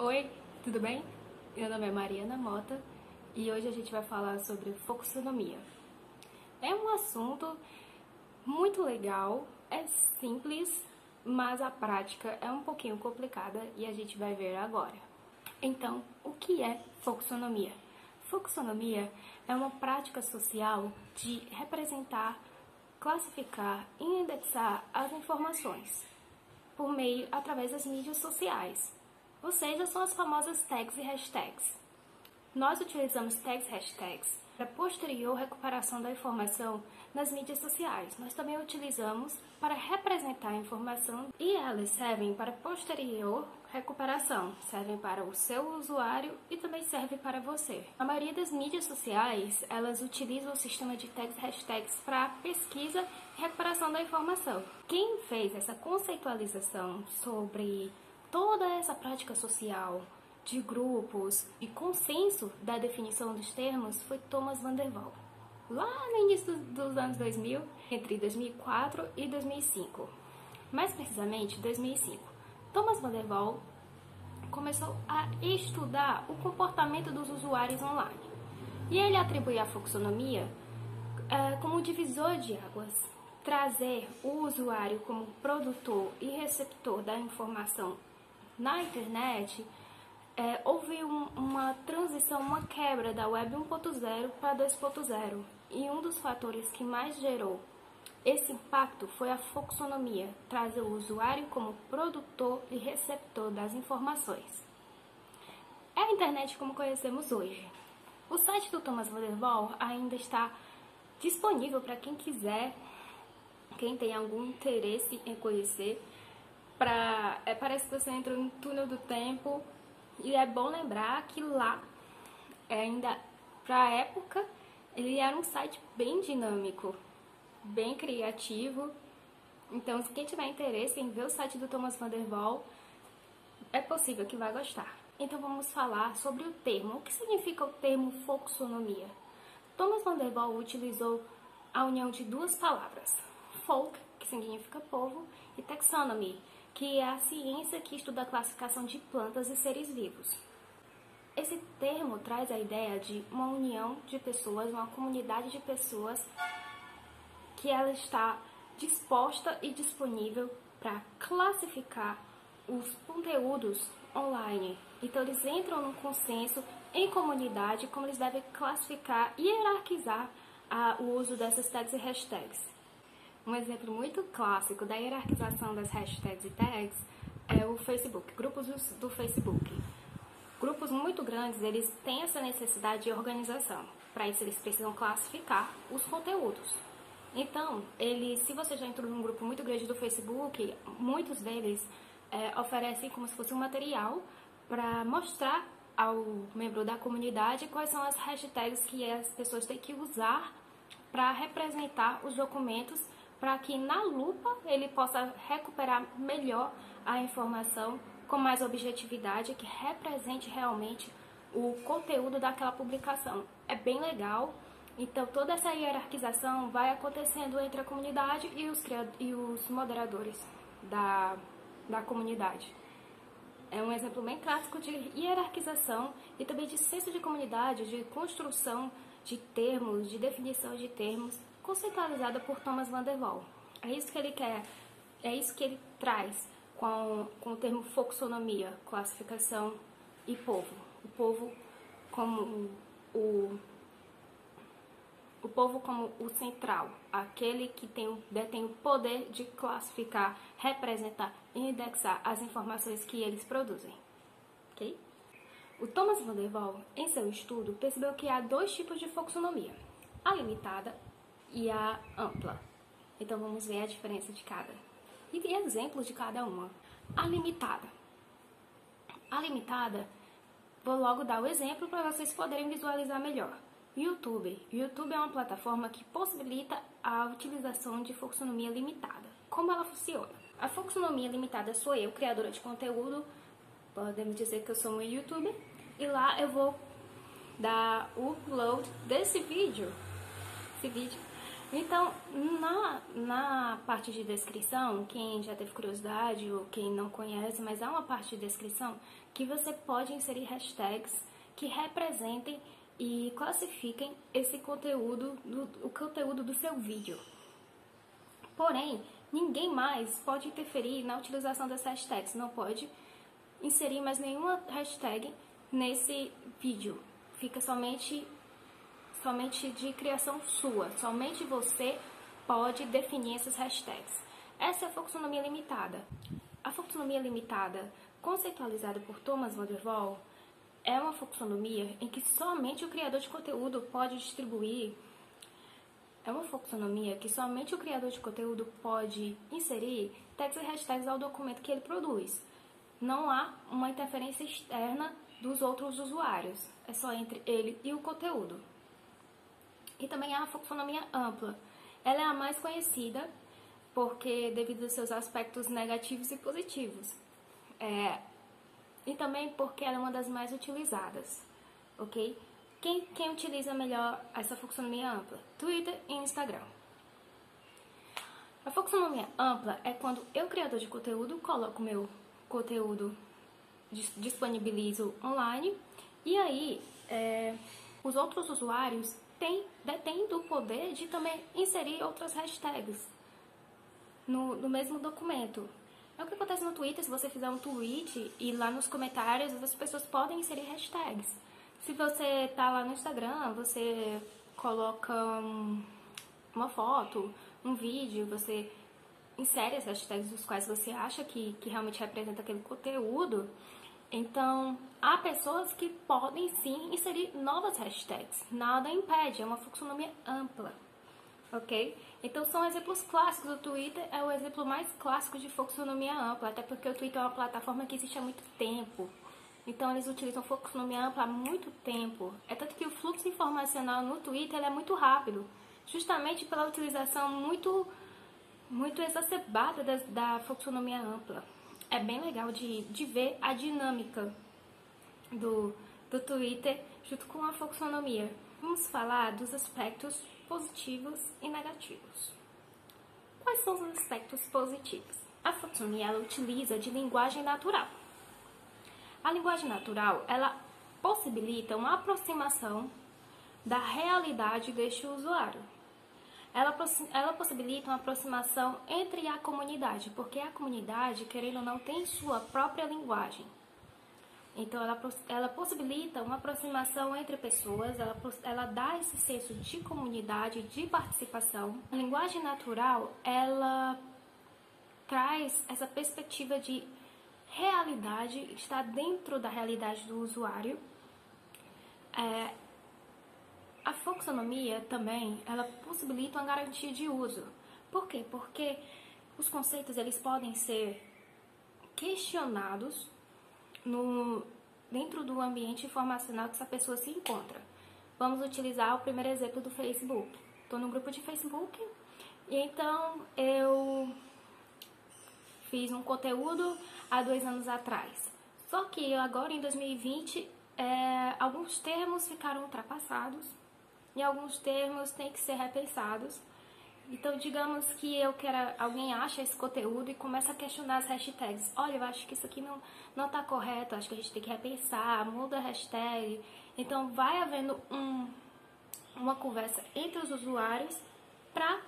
Oi, tudo bem? Meu nome é Mariana Mota e hoje a gente vai falar sobre folksonomia. É um assunto muito legal, é simples, mas a prática é um pouquinho complicada e a gente vai ver agora. Então, o que é folksonomia? Folksonomia é uma prática social de representar, classificar e indexar as informações por meio através das mídias sociais. Ou seja, são as famosas tags e hashtags. Nós utilizamos tags e hashtags para posterior recuperação da informação nas mídias sociais. Nós também utilizamos para representar a informação e elas servem para posterior recuperação. Servem para o seu usuário e também servem para você. A maioria das mídias sociais, elas utilizam o sistema de tags e hashtags para pesquisa e recuperação da informação. Quem fez essa conceitualização sobre toda essa prática social de grupos e consenso da definição dos termos foi Thomas Van der Waal, lá no início dos anos 2000, entre 2004 e 2005. Mais precisamente, 2005. Thomas Van der Waal começou a estudar o comportamento dos usuários online. E ele atribui a folksonomia como um divisor de águas, trazer o usuário como produtor e receptor da informação na internet. Houve uma transição, uma quebra da Web 1.0 para 2.0 e um dos fatores que mais gerou esse impacto foi a folksonomia, trazer o usuário como produtor e receptor das informações. É a internet como conhecemos hoje. O site do Thomas Van der Waal ainda está disponível para quem quiser, quem tem algum interesse em conhecer. Parece que você entra no túnel do tempo. E é bom lembrar que lá, ainda para a época, ele era um site bem dinâmico, bem criativo. Então, se quem tiver interesse em ver o site do Thomas Van der Waal, é possível que vai gostar. Então, vamos falar sobre o termo. O que significa o termo folksonomia? Thomas Van der Waal utilizou a união de duas palavras, folk, que significa povo, e taxonomy, que é a ciência que estuda a classificação de plantas e seres vivos. Esse termo traz a ideia de uma união de pessoas, uma comunidade de pessoas que ela está disposta e disponível para classificar os conteúdos online. Então eles entram num consenso em comunidade como eles devem classificar e hierarquizar o uso dessas tags e hashtags. Um exemplo muito clássico da hierarquização das hashtags e tags é o Facebook, grupos do Facebook. Grupos muito grandes, eles têm essa necessidade de organização. Para isso, eles precisam classificar os conteúdos. Então, se você já entrou num grupo muito grande do Facebook, muitos deles oferecem como se fosse um material para mostrar ao membro da comunidade quais são as hashtags que as pessoas têm que usar para representar os documentos, para que na lupa ele possa recuperar melhor a informação com mais objetividade, que represente realmente o conteúdo daquela publicação. É bem legal. Então toda essa hierarquização vai acontecendo entre a comunidade e os moderadores da comunidade. É um exemplo bem clássico de hierarquização e também de senso de comunidade, de construção de termos, de definição de termos, conceitualizada por Thomas Van der Waal. É isso que ele quer, é isso que ele traz com o termo folksonomia, classificação e povo. O povo como o povo como o central, aquele que detém o poder de classificar, representar e indexar as informações que eles produzem. Ok? O Thomas Van der Waal, em seu estudo, percebeu que há dois tipos de folksonomia, a limitada e a ampla. Então vamos ver a diferença de cada e exemplos de cada uma. A limitada. A limitada, vou logo dar o exemplo para vocês poderem visualizar melhor. YouTube. YouTube é uma plataforma que possibilita a utilização de folksonomia limitada. Como ela funciona? A folksonomia limitada sou eu, criadora de conteúdo, podemos dizer que eu sou um youtuber, e lá eu vou dar o upload desse vídeo, Então, na parte de descrição, quem já teve curiosidade ou quem não conhece, mas há uma parte de descrição que você pode inserir hashtags que representem e classifiquem esse conteúdo, o conteúdo do seu vídeo. Porém, ninguém mais pode interferir na utilização das hashtags, não pode inserir mais nenhuma hashtag nesse vídeo. Fica somente de criação sua, somente você pode definir essas hashtags. Essa é a Fluxonomia Limitada. A Fluxonomia Limitada, conceitualizada por Thomas van der Wall, é uma fluxonomia em que somente o criador de conteúdo pode distribuir. É uma fluxonomia que somente o criador de conteúdo pode inserir tags e hashtags ao documento que ele produz. Não há uma interferência externa dos outros usuários, é só entre ele e o conteúdo. E também há a fluxonomia ampla. Ela é a mais conhecida porque devido aos seus aspectos negativos e positivos. E também porque ela é uma das mais utilizadas, ok? Quem utiliza melhor essa fluxonomia ampla? Twitter e Instagram. A fluxonomia ampla é quando eu, criador de conteúdo, coloco meu conteúdo, disponibilizo online e aí os outros usuários detêm o poder de também inserir outras hashtags no mesmo documento. É o que acontece no Twitter. Se você fizer um tweet e lá nos comentários as pessoas podem inserir hashtags. Se você tá lá no Instagram, você coloca uma foto, um vídeo, você insere as hashtags dos quais você acha que realmente representa aquele conteúdo. Então, há pessoas que podem sim inserir novas hashtags. Nada impede, é uma fluxonomia ampla. Ok? Então, são exemplos clássicos. O Twitter é o exemplo mais clássico de fluxonomia ampla, até porque o Twitter é uma plataforma que existe há muito tempo. Então, eles utilizam fluxonomia ampla há muito tempo. É tanto que o fluxo informacional no Twitter é muito rápido, justamente pela utilização muito exacerbada da fluxonomia ampla. É bem legal de ver a dinâmica do Twitter junto com a fluxonomia. Vamos falar dos aspectos positivos e negativos. Quais são os aspectos positivos? A fluxonomia ela utiliza de linguagem natural. A linguagem natural ela possibilita uma aproximação da realidade deste usuário. Ela possibilita uma aproximação entre a comunidade, porque a comunidade, querendo ou não, tem sua própria linguagem. Então, ela possibilita uma aproximação entre pessoas, ela dá esse senso de comunidade, de participação. A linguagem natural, ela traz essa perspectiva de realidade, está dentro da realidade do usuário. A fluxonomia também, ela possibilita uma garantia de uso. Por quê? Porque os conceitos eles podem ser questionados dentro do ambiente informacional que essa pessoa se encontra. Vamos utilizar o primeiro exemplo do Facebook. Estou no grupo de Facebook e então eu fiz um conteúdo há 2 anos atrás. Só que agora em 2020 alguns termos ficaram ultrapassados e alguns termos têm que ser repensados. Então, digamos que alguém acha esse conteúdo e começa a questionar as hashtags. Olha, eu acho que isso aqui não está correto, acho que a gente tem que repensar, muda a hashtag. Então, vai havendo uma conversa entre os usuários para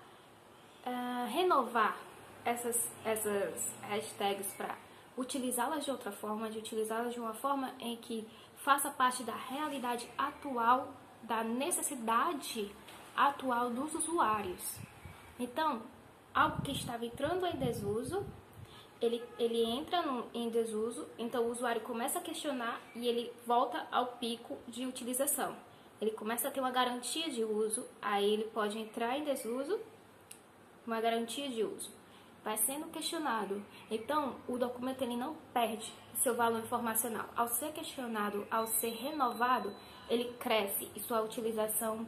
renovar essas hashtags, para utilizá-las de outra forma, de utilizá-las de uma forma em que faça parte da realidade atual, da necessidade atual dos usuários. Então, algo que estava entrando em desuso, ele entra em desuso, então o usuário começa a questionar e ele volta ao pico de utilização. Ele começa a ter uma garantia de uso, aí ele pode entrar em desuso, uma garantia de uso. Vai sendo questionado. Então, o documento ele não perde seu valor informacional. Ao ser questionado, ao ser renovado, ele cresce e sua utilização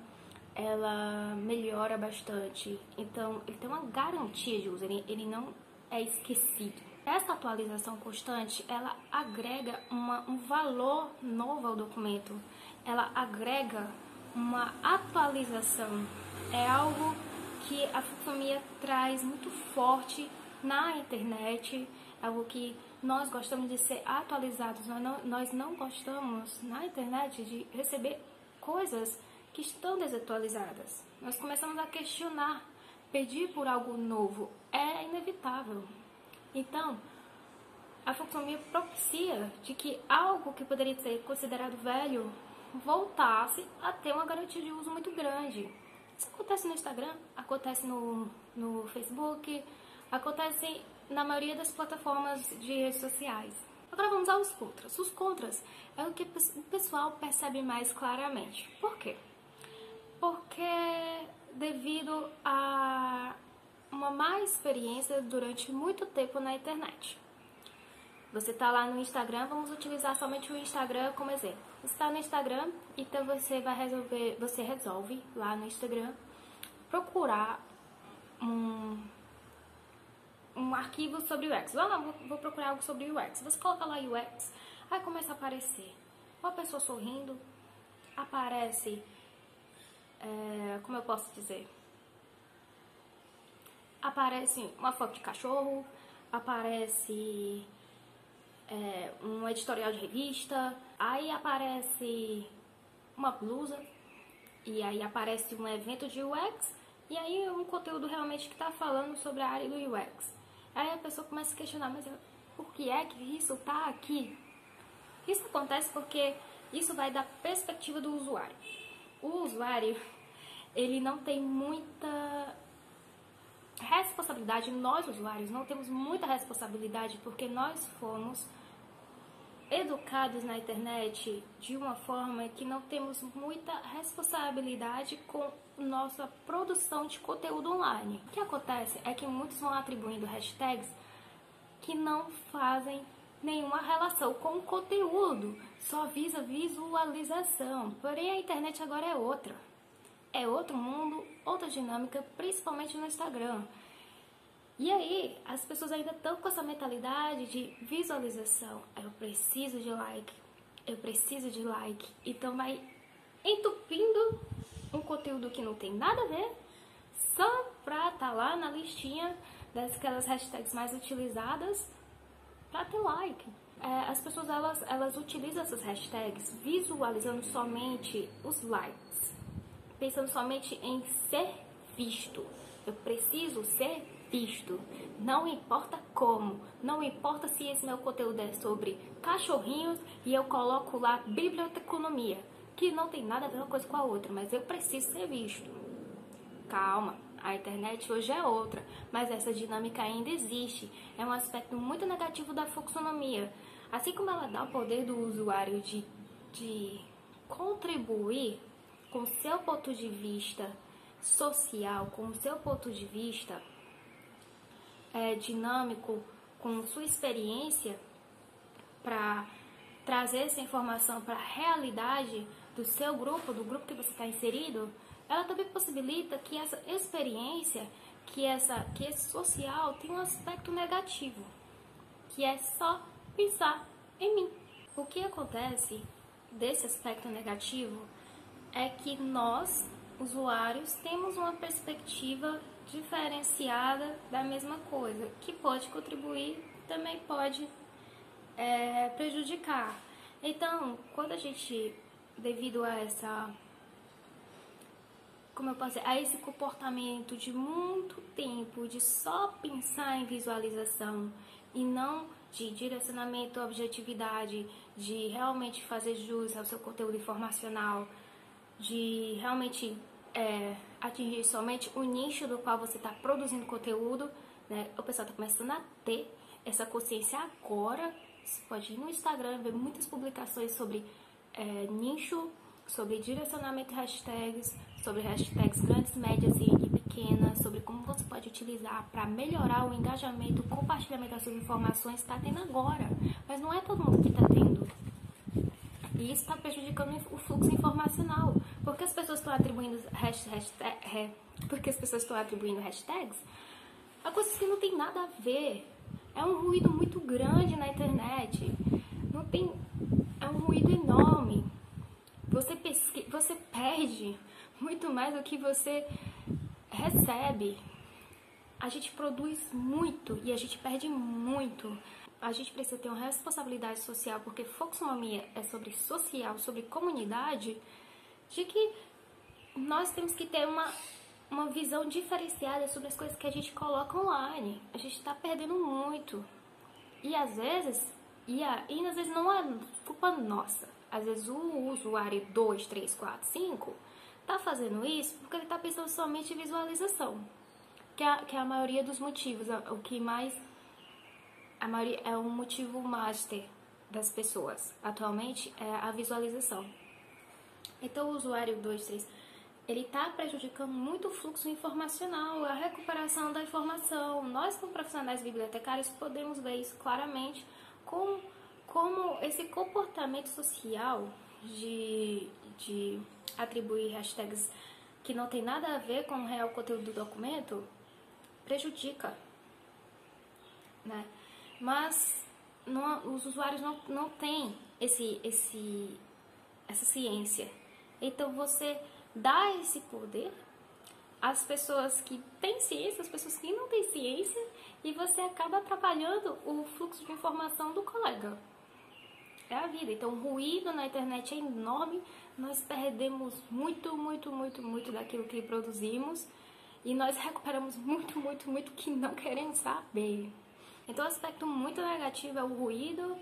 ela melhora bastante. Então, ele tem uma garantia de uso, ele não é esquecido. Essa atualização constante, ela agrega um valor novo ao documento. Ela agrega uma atualização. É algo que a fluxonomia traz muito forte na internet, algo que nós gostamos de ser atualizados, nós não gostamos na internet de receber coisas que estão desatualizadas. Nós começamos a questionar, pedir por algo novo, é inevitável. Então, a fluxonomia propicia de que algo que poderia ser considerado velho voltasse a ter uma garantia de uso muito grande. Isso acontece no Instagram, acontece no Facebook, acontece na maioria das plataformas de redes sociais. Agora vamos aos contras. Os contras é o que o pessoal percebe mais claramente. Por quê? Porque devido a uma má experiência durante muito tempo na internet. Você está lá no Instagram, vamos utilizar somente o Instagram como exemplo. Você está no Instagram, então você resolve lá no Instagram procurar um arquivo sobre o UX. Vou procurar algo sobre o UX. Você coloca lá UX, aí começa a aparecer uma pessoa sorrindo, aparece, como eu posso dizer? Aparece uma foto de cachorro, aparece um editorial de revista, aí aparece uma blusa, e aí aparece um evento de UX, e aí um conteúdo realmente que está falando sobre a área do UX. Aí a pessoa começa a questionar, mas por que é que isso está aqui? Isso acontece porque isso vai da perspectiva do usuário. O usuário, ele não tem muita responsabilidade, nós usuários não temos muita responsabilidade porque nós fomos educados na internet de uma forma que não temos muita responsabilidade com nossa produção de conteúdo online. O que acontece é que muitos vão atribuindo hashtags que não fazem nenhuma relação com o conteúdo, só visa visualização. Porém, a internet agora é outra. É outro mundo, outra dinâmica, principalmente no Instagram. E aí, as pessoas ainda estão com essa mentalidade de visualização. Eu preciso de like, eu preciso de like. Então vai entupindo um conteúdo que não tem nada a ver, só pra estar lá na listinha daquelas hashtags mais utilizadas pra ter like. As pessoas, elas utilizam essas hashtags visualizando somente os likes, pensando somente em ser visto. Eu preciso ser visto, não importa como, não importa se esse meu conteúdo é sobre cachorrinhos e eu coloco lá biblioteconomia, que não tem nada a ver uma coisa com a outra, mas eu preciso ser visto. Calma, a internet hoje é outra, mas essa dinâmica ainda existe, é um aspecto muito negativo da fluxonomia, assim como ela dá o poder do usuário de contribuir com o seu ponto de vista social, com o seu ponto de vista dinâmico, com sua experiência, para trazer essa informação para a realidade do seu grupo, do grupo que você está inserido, ela também possibilita que essa experiência, que esse social tem um aspecto negativo, que é só pensar em mim. O que acontece desse aspecto negativo é que nós, usuários, temos uma perspectiva diferenciada da mesma coisa, que pode contribuir, também pode prejudicar. Então, quando a gente, devido a a esse comportamento de muito tempo, de só pensar em visualização e não de direcionamento, objetividade, de realmente fazer jus ao seu conteúdo informacional, de realmente atingir somente o nicho do qual você está produzindo conteúdo, né? O pessoal está começando a ter essa consciência agora. Você pode ir no Instagram, ver muitas publicações sobre nicho, sobre direcionamento de hashtags, sobre hashtags grandes, médias e pequenas, sobre como você pode utilizar para melhorar o engajamento, o compartilhamento das suas informações. Está tendo agora, mas não é todo mundo que está tendo. E isso está prejudicando o fluxo informacional. Porque as pessoas estão atribuindo hashtags a coisas que não tem nada a ver. É um ruído muito grande na internet. É um ruído enorme. Você perde muito mais do que você recebe, a gente produz muito e a gente perde muito. A gente precisa ter uma responsabilidade social, porque Foxonomia é sobre social, sobre comunidade, de que nós temos que ter uma visão diferenciada sobre as coisas que a gente coloca online. A gente está perdendo muito. E às vezes não é culpa nossa. Às vezes o usuário 2, 3, 4, 5 tá fazendo isso porque ele tá pensando somente em visualização. Que é a maioria dos motivos. O que mais... A maioria é um motivo master das pessoas atualmente, é a visualização. Então o usuário 2, 3, ele está prejudicando muito o fluxo informacional, a recuperação da informação. Nós, como profissionais bibliotecários, podemos ver isso claramente como esse comportamento social de atribuir hashtags que não tem nada a ver com o real conteúdo do documento prejudica, né? Mas os usuários não têm essa ciência. Então você dá esse poder às pessoas que têm ciência, às pessoas que não têm ciência, e você acaba atrapalhando o fluxo de informação do colega. É a vida. Então o ruído na internet é enorme, nós perdemos muito daquilo que produzimos, e nós recuperamos muito que não queremos saber. Então, o aspecto muito negativo é o ruído,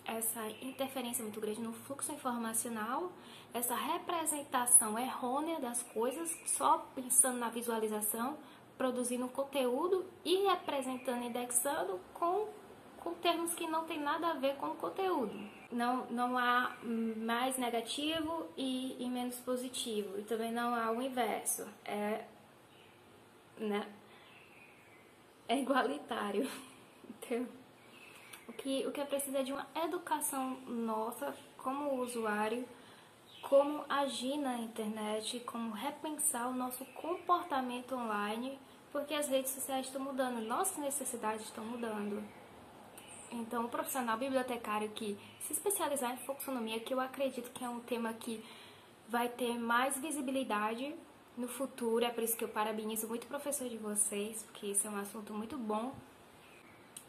essa interferência muito grande no fluxo informacional, essa representação errônea das coisas, só pensando na visualização, produzindo conteúdo e representando, indexando com termos que não tem nada a ver com o conteúdo. Não há mais negativo e menos positivo, e também não há o inverso. É igualitário. Então, o que é preciso é de uma educação nossa como usuário, como agir na internet, como repensar o nosso comportamento online, porque as redes sociais estão mudando, nossas necessidades estão mudando. Então, o profissional bibliotecário que se especializar em Foxonomia, que eu acredito que é um tema que vai ter mais visibilidade no futuro, é por isso que eu parabenizo muito o professor de vocês, porque isso é um assunto muito bom.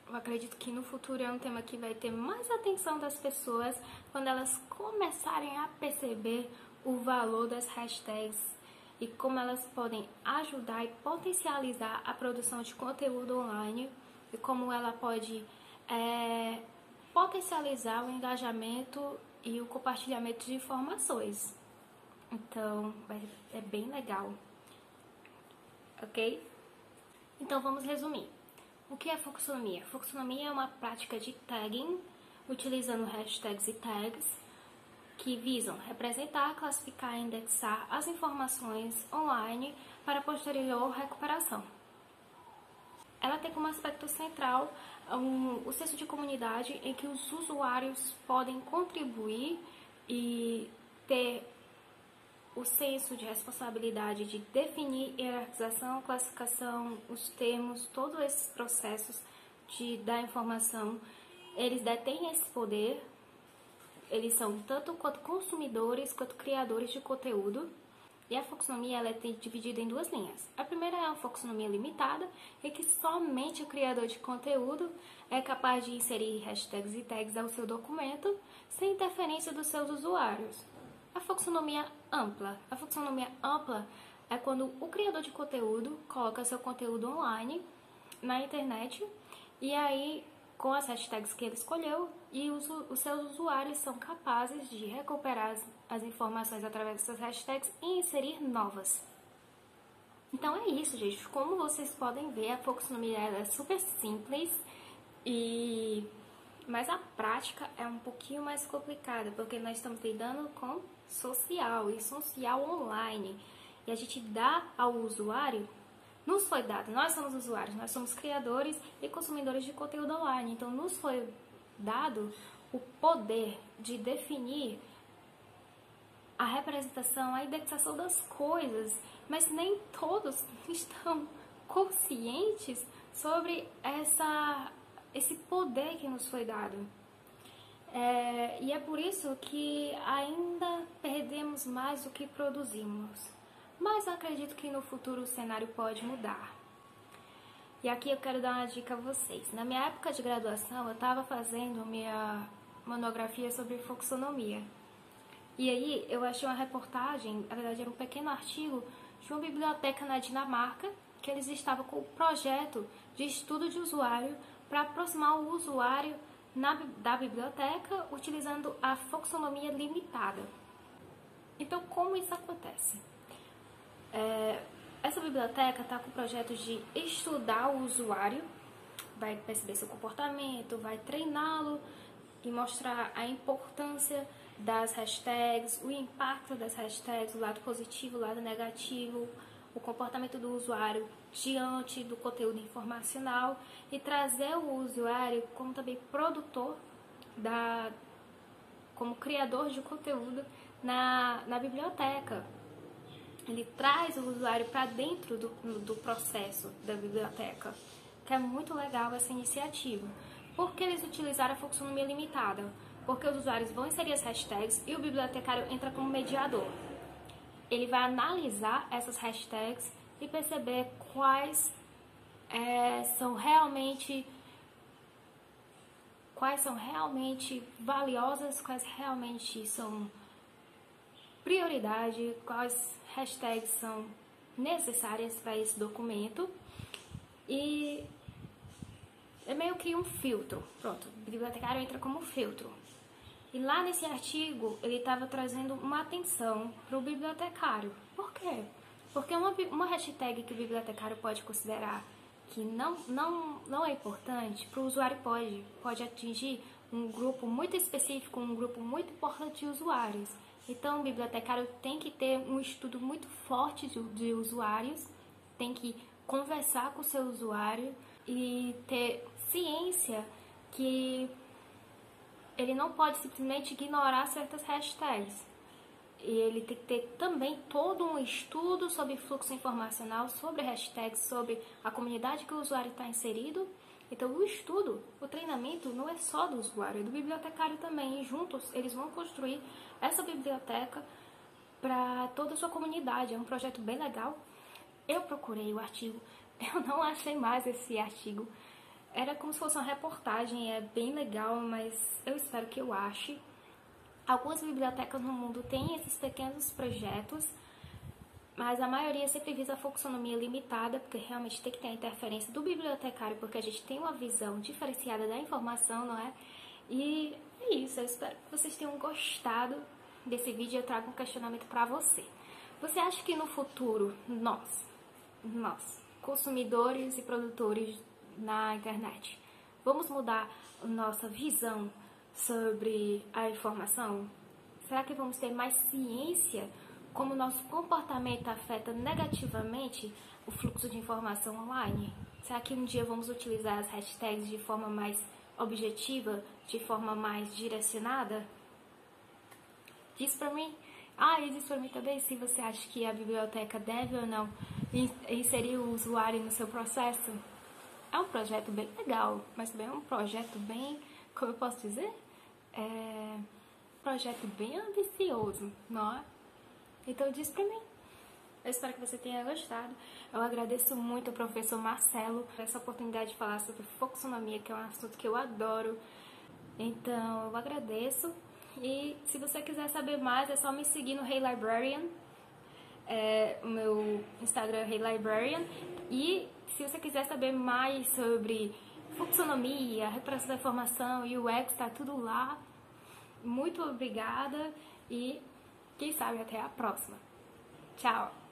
Eu acredito que no futuro é um tema que vai ter mais atenção das pessoas quando elas começarem a perceber o valor das hashtags e como elas podem ajudar e potencializar a produção de conteúdo online e como ela pode potencializar o engajamento e o compartilhamento de informações. Então, é bem legal, ok? Então, vamos resumir. O que é Foxonomia? Foxonomia é uma prática de tagging, utilizando hashtags e tags, que visam representar, classificar e indexar as informações online para posterior recuperação. Ela tem como aspecto central o senso de comunidade em que os usuários podem contribuir e ter o senso de responsabilidade de definir hierarquização, classificação, os termos, todos esses processos da informação. Eles detêm esse poder, eles são tanto quanto consumidores quanto criadores de conteúdo. E a Foxonomia ela é dividida em duas linhas. A primeira é a Foxonomia limitada, em que somente o criador de conteúdo é capaz de inserir hashtags e tags ao seu documento, sem interferência dos seus usuários. A Foxonomia ampla. A Foxonomia ampla é quando o criador de conteúdo coloca seu conteúdo online na internet, e aí com as hashtags que ele escolheu, e os seus usuários são capazes de recuperar as informações através dessas hashtags e inserir novas. Então é isso, gente. Como vocês podem ver, a Foxonomia é super simples, mas a prática é um pouquinho mais complicada, porque nós estamos lidando com social e social online, e a gente dá ao usuário, nos foi dado, nós somos usuários, nós somos criadores e consumidores de conteúdo online, então nos foi dado o poder de definir a representação, a indexação das coisas, mas nem todos estão conscientes sobre esse poder que nos foi dado. E é por isso que ainda perdemos mais do que produzimos. mas eu acredito que no futuro o cenário pode mudar. E aqui eu quero dar uma dica a vocês. Na minha época de graduação, eu estava fazendo minha monografia sobre fluxonomia. E aí eu achei uma reportagem, na verdade era um pequeno artigo, de uma biblioteca na Dinamarca, que eles estavam com o projeto de estudo de usuário para aproximar o usuário da biblioteca utilizando a fluxonomia limitada. Então, como isso acontece? Essa biblioteca está com o projeto de estudar o usuário, vai perceber seu comportamento, vai treiná-lo e mostrar a importância das hashtags, o impacto das hashtags, o lado positivo, o lado negativo, o comportamento do usuário diante do conteúdo informacional e trazer o usuário como também produtor, como criador de conteúdo na biblioteca. Ele traz o usuário para dentro do processo da biblioteca, que é muito legal essa iniciativa. Por que eles utilizaram a fluxonomia limitada? Porque os usuários vão inserir as hashtags e o bibliotecário entra como mediador. Ele vai analisar essas hashtags e perceber quais são realmente valiosas, quais realmente são prioridade, quais hashtags são necessárias para esse documento. E é meio que um filtro. Pronto, o bibliotecário entra como filtro. E lá nesse artigo, ele estava trazendo uma atenção para o bibliotecário. Por quê? Porque uma hashtag que o bibliotecário pode considerar que não é importante, para o usuário pode atingir um grupo muito específico, um grupo muito importante de usuários. Então, o bibliotecário tem que ter um estudo muito forte de usuários, tem que conversar com o seu usuário e ter ciência que ele não pode simplesmente ignorar certas hashtags. E ele tem que ter também todo um estudo sobre fluxo informacional, sobre hashtags, sobre a comunidade que o usuário está inserido. Então, o treinamento não é só do usuário, é do bibliotecário também. E juntos, eles vão construir essa biblioteca para toda a sua comunidade. É um projeto bem legal. Eu procurei o artigo, eu não achei mais esse artigo. Era como se fosse uma reportagem, é bem legal, mas eu espero que eu ache. Algumas bibliotecas no mundo têm esses pequenos projetos, mas a maioria sempre visa a fluxonomia limitada, porque realmente tem que ter a interferência do bibliotecário, porque a gente tem uma visão diferenciada da informação, não é? E é isso, eu espero que vocês tenham gostado desse vídeo. Eu trago um questionamento para você. Você acha que no futuro, nós, consumidores e produtores na internet, vamos mudar nossa visão sobre a informação? Será que vamos ter mais ciência como o nosso comportamento afeta negativamente o fluxo de informação online? Será que um dia vamos utilizar as hashtags de forma mais objetiva, de forma mais direcionada? Diz pra mim. E diz pra mim também se você acha que a biblioteca deve ou não inserir o usuário no seu processo. É um projeto bem legal, mas também é um projeto bem, como eu posso dizer? Um projeto bem ambicioso, não é? Então diz pra mim. Eu espero que você tenha gostado. Eu agradeço muito ao professor Marcelo por essa oportunidade de falar sobre fluxonomia, que é um assunto que eu adoro. Então eu agradeço. E se você quiser saber mais, é só me seguir no Hey Librarian. O meu Instagram é Hey Librarian. E se você quiser saber mais sobre fluxonomia, recuperação da informação e o UX, tá tudo lá. Muito obrigada e quem sabe até a próxima. Tchau!